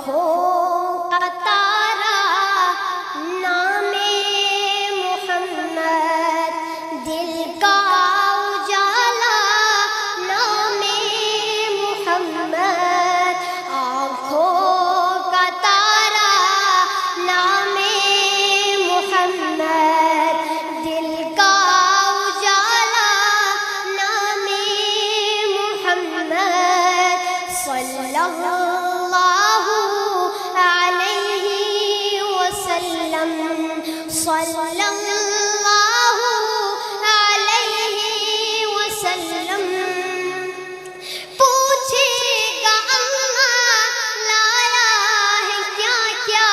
آنکھوں کا تارا نام محمد، دل کا اجالا نام محمد، آنکھوں کا تارا نام محمد، دل کا اجالا نام محمد، صلی اللہ علیہ وسلم، صلی اللہ علیہ وسلم۔ پوچھے گا اللہ لایا ہے کیا کیا،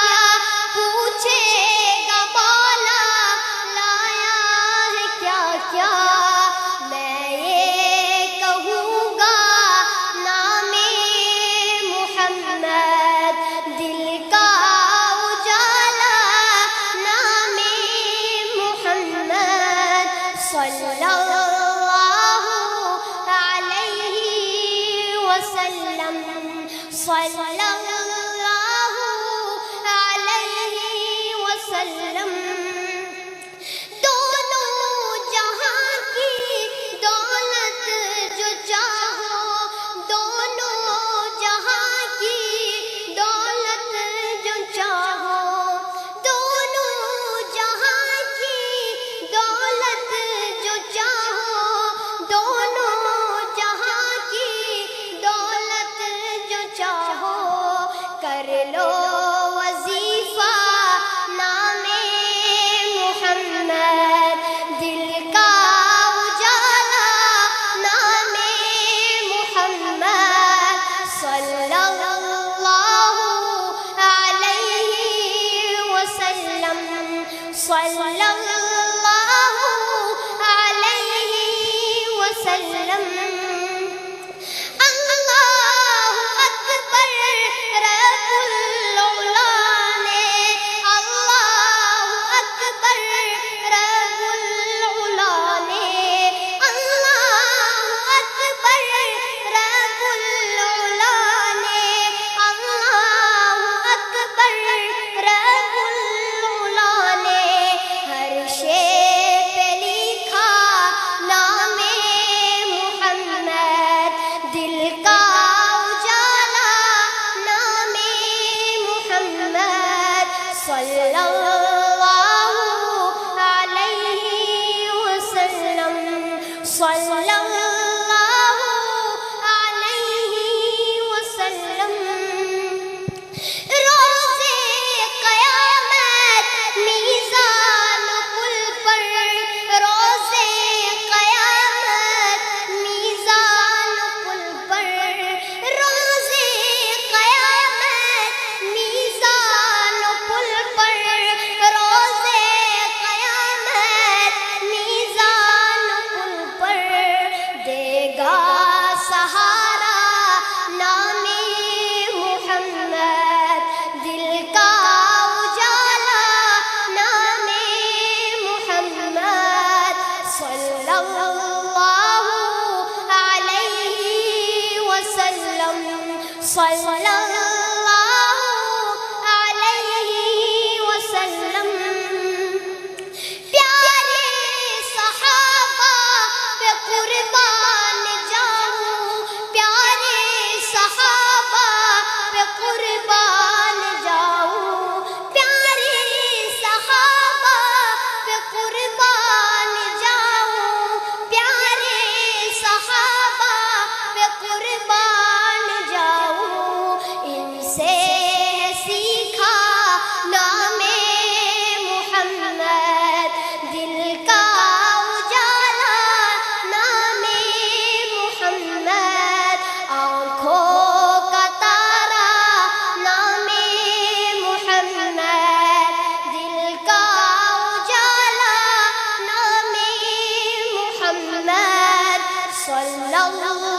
پوچھے گا مولا لایا ہے کیا کیا، میں یہ کہوں گا نام محمد، دل کا اجالا نام محمد، صلی اللہ علیہ وسلم، صلی اللہ علیہ وسلم۔ دونوں جہاں کی دولت جو چاہو، دونوں جہاں کی دولت جو چاہو، دونوں جہاں کی دولت جو چاہو، دونوں جہاں کی دولت جو چاہو، کر لو وظیفہ نام محمد، دل کا اجالا نام محمد، صلی اللہ علیہ وسلم، صلی اللہ علیہ وسلم۔ اللہ اکبر رب العلا نے، اللہ اکبر رب العلا نے، اللہ اکبر رب العلا نے، اللہ اکبر رب العلا نے، ہر شے پہ لکھا نام محمد، دل کا اجالا نام محمد، صلی اللہ علیہ وسلم، صلی اللہ علیہ وسلم۔ روزے قیامت میزان پل پر، روزے قیامت میزان پل پر، روزے قیامت میزان پل پر، روزے قیامت میزان پل پر، دے گا سہارا نام محمد، دل کا اجالا نام محمد، صلی اللہ علیہ وسلم، صلی اللہ علیہ وسلم۔ پیارے صحابہ پہ قربان جاؤں، پیارے صحابہ پہ قربان جاؤں، پیارے صحابہ پہ قربان جاؤں، پیارے صحابہ پہ قربان جاؤں، ان سے سیکھا نام محمد، دل کا اجالا نام محمد، آنکھوں کا تارا نام محمد، دل کا اجالا نام محمد، صلی اللہ